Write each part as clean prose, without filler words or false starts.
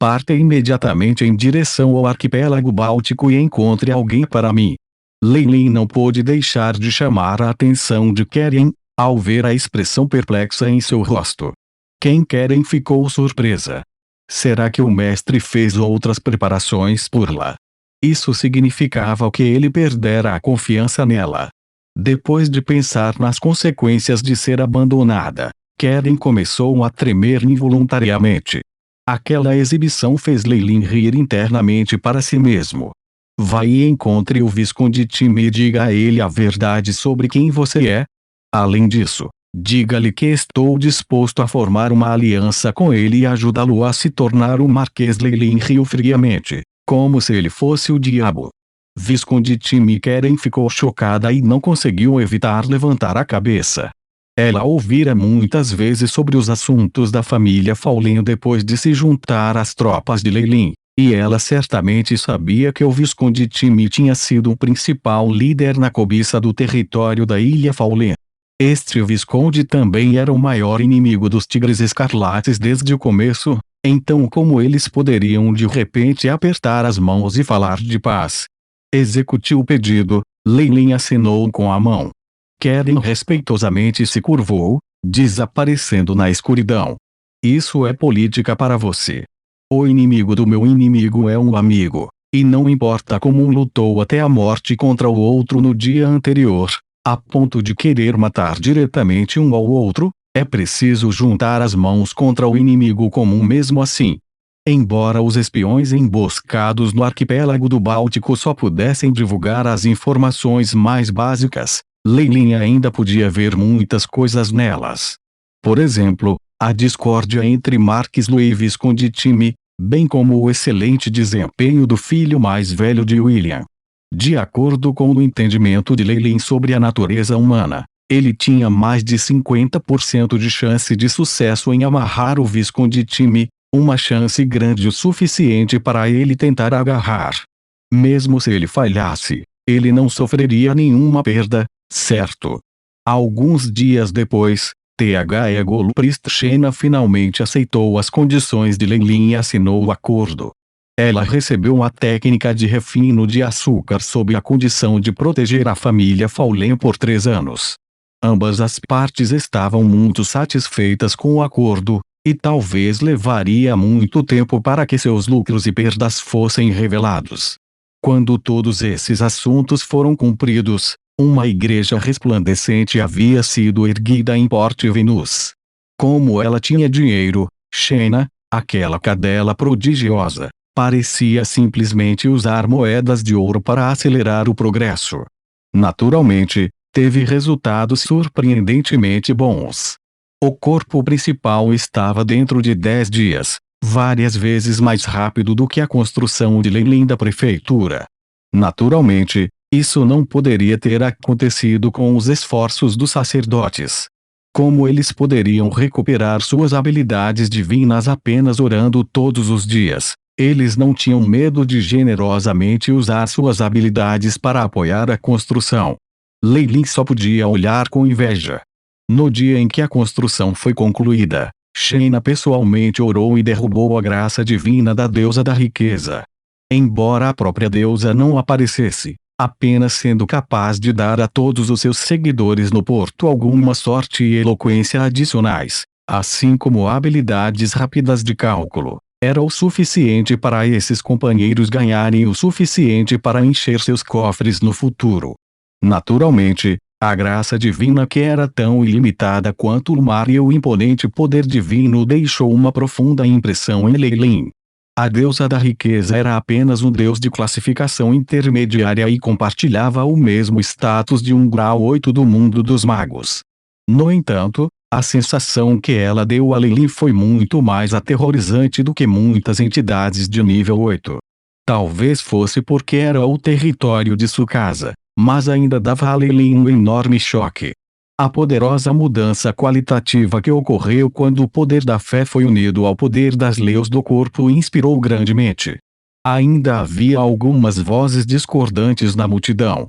Parta imediatamente em direção ao arquipélago báltico e encontre alguém para mim. Leilin não pôde deixar de chamar a atenção de Keren, ao ver a expressão perplexa em seu rosto. Keren ficou surpresa. Será que o mestre fez outras preparações por lá? Isso significava que ele perdera a confiança nela. Depois de pensar nas consequências de ser abandonada, Keren começou a tremer involuntariamente. Aquela exibição fez Leilin rir internamente para si mesmo. Vá e encontre o Visconde Tim e diga a ele a verdade sobre quem você é. Além disso, diga-lhe que estou disposto a formar uma aliança com ele e ajudá-lo a se tornar o Marquês. Leilin riu friamente, como se ele fosse o diabo. Visconde Tim e Keren ficou chocada e não conseguiu evitar levantar a cabeça. Ela ouvira muitas vezes sobre os assuntos da família Faulen depois de se juntar às tropas de Leilin, e ela certamente sabia que o Visconde Tim tinha sido o principal líder na cobiça do território da Ilha Faulen. Este Visconde também era o maior inimigo dos Tigres Escarlates desde o começo, então como eles poderiam de repente apertar as mãos e falar de paz? Execute o pedido. Leilin assinou com a mão. Keren respeitosamente se curvou, desaparecendo na escuridão. Isso é política para você. O inimigo do meu inimigo é um amigo, e não importa como um lutou até a morte contra o outro no dia anterior, a ponto de querer matar diretamente um ao outro, é preciso juntar as mãos contra o inimigo comum mesmo assim. Embora os espiões emboscados no arquipélago do Báltico só pudessem divulgar as informações mais básicas, Leilin ainda podia ver muitas coisas nelas. Por exemplo, a discórdia entre Marquis Louis e Visconde Tim, bem como o excelente desempenho do filho mais velho de William. De acordo com o entendimento de Leilin sobre a natureza humana, ele tinha mais de 50% de chance de sucesso em amarrar o Visconde Tim, uma chance grande o suficiente para ele tentar agarrar. Mesmo se ele falhasse, ele não sofreria nenhuma perda, certo? Alguns dias depois, T.H. Goluprist Shena finalmente aceitou as condições de Leilin e assinou o acordo. Ela recebeu a técnica de refino de açúcar sob a condição de proteger a família Faulen por 3 anos. Ambas as partes estavam muito satisfeitas com o acordo, e talvez levaria muito tempo para que seus lucros e perdas fossem revelados. Quando todos esses assuntos foram cumpridos, uma igreja resplandecente havia sido erguida em Port Venus. Como ela tinha dinheiro, Shena, aquela cadela prodigiosa, parecia simplesmente usar moedas de ouro para acelerar o progresso. Naturalmente, teve resultados surpreendentemente bons. O corpo principal estava dentro de 10 dias, várias vezes mais rápido do que a construção de Leilin da prefeitura. Naturalmente, isso não poderia ter acontecido com os esforços dos sacerdotes. Como eles poderiam recuperar suas habilidades divinas apenas orando todos os dias? Eles não tinham medo de generosamente usar suas habilidades para apoiar a construção. Leilin só podia olhar com inveja. No dia em que a construção foi concluída, Shena pessoalmente orou e derrubou a graça divina da deusa da riqueza. Embora a própria deusa não aparecesse, apenas sendo capaz de dar a todos os seus seguidores no porto alguma sorte e eloquência adicionais, assim como habilidades rápidas de cálculo, era o suficiente para esses companheiros ganharem o suficiente para encher seus cofres no futuro. Naturalmente, a graça divina, que era tão ilimitada quanto o mar e o imponente poder divino, deixou uma profunda impressão em Leilin. A deusa da riqueza era apenas um deus de classificação intermediária e compartilhava o mesmo status de um grau 8 do mundo dos magos. No entanto, a sensação que ela deu a Leilin foi muito mais aterrorizante do que muitas entidades de nível 8. Talvez fosse porque era o território de sua casa, mas ainda dava a Leilin um enorme choque. A poderosa mudança qualitativa que ocorreu quando o poder da fé foi unido ao poder das leis do corpo inspirou grandemente. Ainda havia algumas vozes discordantes na multidão.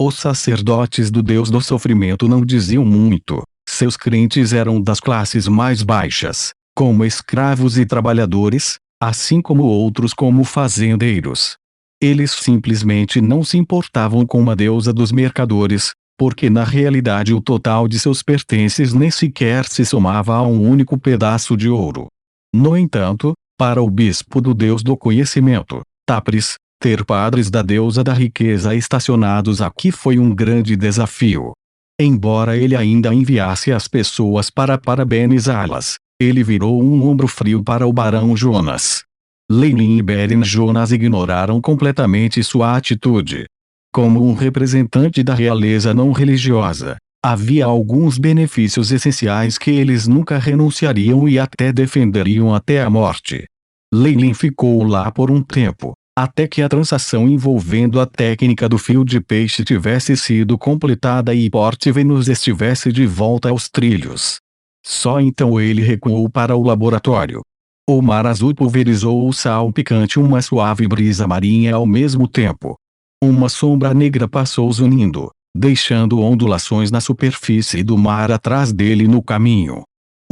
Os sacerdotes do Deus do Sofrimento não diziam muito, seus crentes eram das classes mais baixas, como escravos e trabalhadores, assim como outros como fazendeiros. Eles simplesmente não se importavam com a deusa dos mercadores, porque na realidade o total de seus pertences nem sequer se somava a um único pedaço de ouro. No entanto, para o bispo do deus do conhecimento, Tapris, ter padres da deusa da riqueza estacionados aqui foi um grande desafio. Embora ele ainda enviasse as pessoas para parabenizá-las, ele virou um ombro frio para o barão Jonas. Leilin e Beren Jonas ignoraram completamente sua atitude. Como um representante da realeza não religiosa, havia alguns benefícios essenciais que eles nunca renunciariam e até defenderiam até a morte. Leilin ficou lá por um tempo, até que a transação envolvendo a técnica do fio de peixe tivesse sido completada e Port Venus estivesse de volta aos trilhos. Só então ele recuou para o laboratório. O mar azul pulverizou o sal picante, uma suave brisa marinha ao mesmo tempo. Uma sombra negra passou zunindo, deixando ondulações na superfície do mar atrás dele no caminho.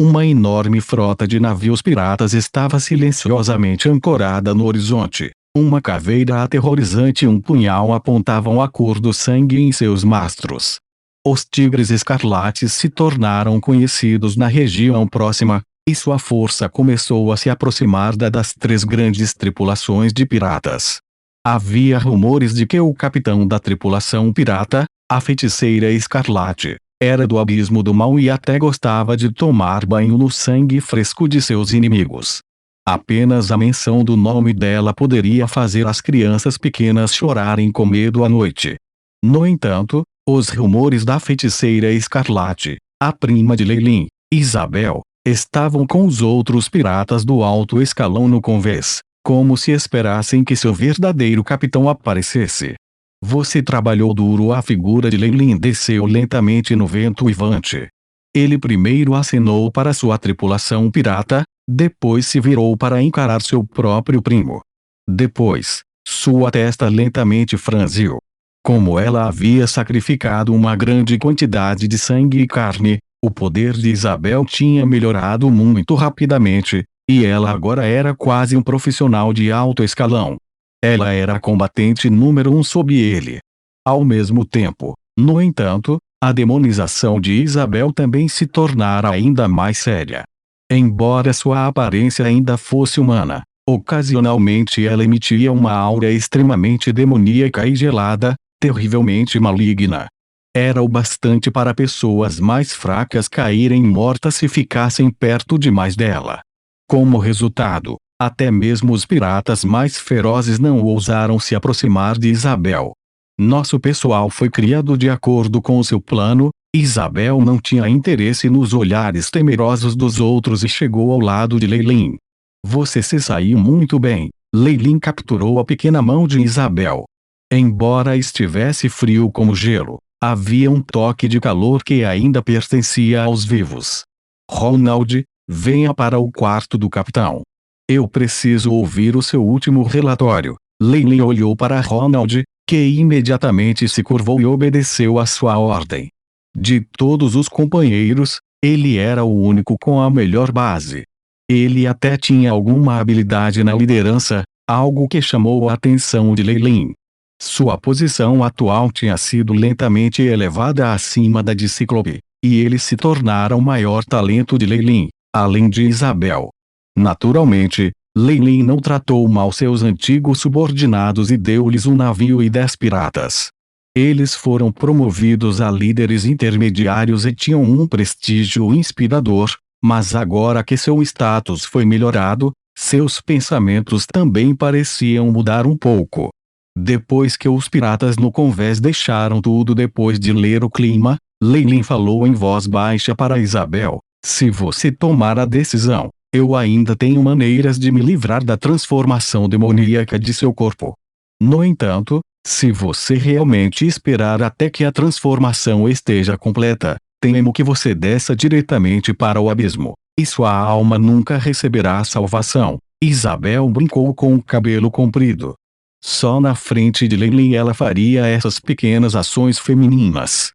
Uma enorme frota de navios piratas estava silenciosamente ancorada no horizonte. Uma caveira aterrorizante e um punhal apontavam a cor do sangue em seus mastros. Os tigres escarlates se tornaram conhecidos na região próxima, e sua força começou a se aproximar das três grandes tripulações de piratas. Havia rumores de que o capitão da tripulação pirata, a feiticeira Escarlate, era do abismo do mal e até gostava de tomar banho no sangue fresco de seus inimigos. Apenas a menção do nome dela poderia fazer as crianças pequenas chorarem com medo à noite. No entanto, os rumores da feiticeira Escarlate, a prima de Leilin, Isabel, estavam com os outros piratas do alto escalão no convés, como se esperassem que seu verdadeiro capitão aparecesse. Você trabalhou duro. A figura de Leilin desceu lentamente no vento uivante. Ele primeiro acenou para sua tripulação pirata, depois se virou para encarar seu próprio primo. Depois, sua testa lentamente franziu. Como ela havia sacrificado uma grande quantidade de sangue e carne, o poder de Isabel tinha melhorado muito rapidamente, e ela agora era quase um profissional de alto escalão. Ela era a combatente número 1 sob ele. Ao mesmo tempo, no entanto, a demonização de Isabel também se tornara ainda mais séria. Embora sua aparência ainda fosse humana, ocasionalmente ela emitia uma aura extremamente demoníaca e gelada, terrivelmente maligna. Era o bastante para pessoas mais fracas caírem mortas se ficassem perto demais dela. Como resultado, até mesmo os piratas mais ferozes não ousaram se aproximar de Isabel. Nosso pessoal foi criado de acordo com o seu plano. Isabel não tinha interesse nos olhares temerosos dos outros e chegou ao lado de Leilin. Você se saiu muito bem. Leilin capturou a pequena mão de Isabel. Embora estivesse frio como gelo, havia um toque de calor que ainda pertencia aos vivos. Ronald, venha para o quarto do capitão. Eu preciso ouvir o seu último relatório. Leilin olhou para Ronald, que imediatamente se curvou e obedeceu à sua ordem. De todos os companheiros, ele era o único com a melhor base. Ele até tinha alguma habilidade na liderança, algo que chamou a atenção de Leilin. Sua posição atual tinha sido lentamente elevada acima da de Cíclope, e ele se tornara o maior talento de Leilin, além de Isabel. Naturalmente, Leilin não tratou mal seus antigos subordinados e deu-lhes um navio e 10 piratas. Eles foram promovidos a líderes intermediários e tinham um prestígio inspirador, mas agora que seu status foi melhorado, seus pensamentos também pareciam mudar um pouco. Depois que os piratas no convés deixaram tudo depois de ler o clima, Leilin falou em voz baixa para Isabel: se você tomar a decisão, eu ainda tenho maneiras de me livrar da transformação demoníaca de seu corpo. No entanto, se você realmente esperar até que a transformação esteja completa, temo que você desça diretamente para o abismo, e sua alma nunca receberá a salvação. Isabel brincou com o cabelo comprido. Só na frente de Leilin ela faria essas pequenas ações femininas.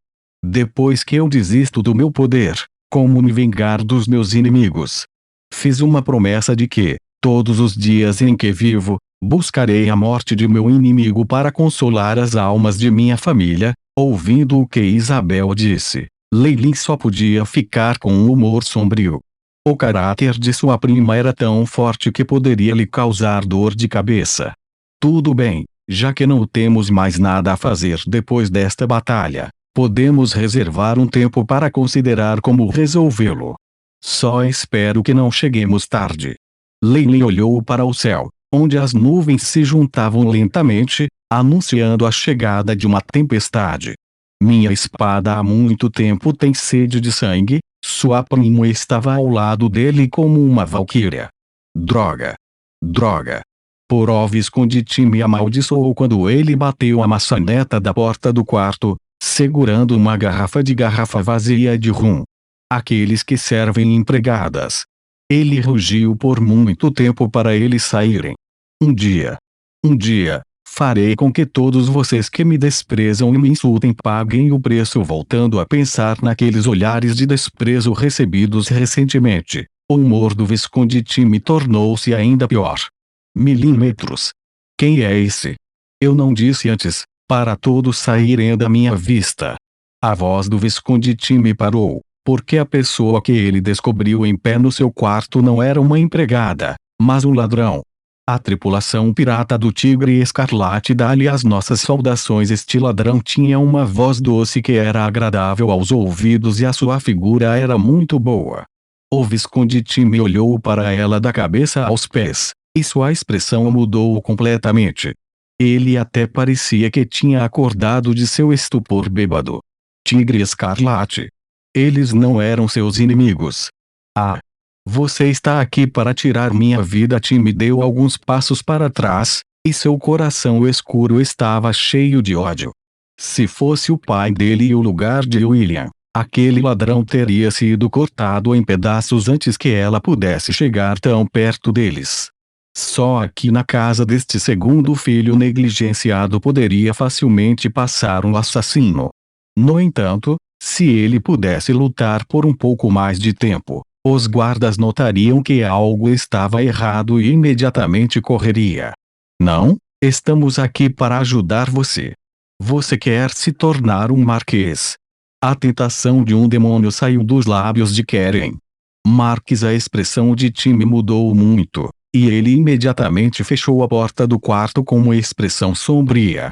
Depois que eu desisto do meu poder, como me vingar dos meus inimigos? Fiz uma promessa de que, Todos os dias em que vivo, buscarei a morte de meu inimigo para consolar as almas de minha família. Ouvindo o que Isabel disse, Leilin só podia ficar com um humor sombrio. O caráter de sua prima era tão forte que poderia lhe causar dor de cabeça. Tudo bem, já que não temos mais nada a fazer depois desta batalha, podemos reservar um tempo para considerar como resolvê-lo. Só espero que não cheguemos tarde. Leilin olhou para o céu, onde as nuvens se juntavam lentamente, anunciando a chegada de uma tempestade. Minha espada há muito tempo tem sede de sangue. Sua prima estava ao lado dele como uma valquíria. Droga! Droga! Porov Escondite me amaldiçoou quando ele bateu a maçaneta da porta do quarto, segurando uma garrafa vazia de rum. Aqueles que servem empregadas. Ele rugiu por muito tempo para eles saírem. Um dia, farei com que todos vocês que me desprezam e me insultem paguem o preço. Voltando a pensar naqueles olhares de desprezo recebidos recentemente, o humor do Visconde Tim tornou-se ainda pior. Milímetros. Quem é esse? Eu não disse antes, para todos saírem da minha vista. A voz do Visconde Tim parou, porque a pessoa que ele descobriu em pé no seu quarto não era uma empregada, mas um ladrão. A tripulação pirata do Tigre Escarlate dá-lhe as nossas saudações. Este ladrão tinha uma voz doce que era agradável aos ouvidos e a sua figura era muito boa. O Visconde Tim olhou para ela da cabeça aos pés, e sua expressão mudou completamente. Ele até parecia que tinha acordado de seu estupor bêbado. Tigre Escarlate. Eles não eram seus inimigos. Ah! Você está aqui para tirar minha vida. Tim deu alguns passos para trás, e seu coração escuro estava cheio de ódio. Se fosse o pai dele e o lugar de William, aquele ladrão teria sido cortado em pedaços antes que ela pudesse chegar tão perto deles. Só aqui na casa deste segundo filho negligenciado poderia facilmente passar um assassino. No entanto, se ele pudesse lutar por um pouco mais de tempo, os guardas notariam que algo estava errado e imediatamente correria. Não, estamos aqui para ajudar você. Você quer se tornar um marquês. A tentação de um demônio saiu dos lábios de Keren. Marques. A expressão de Tim mudou muito, e ele imediatamente fechou a porta do quarto com uma expressão sombria.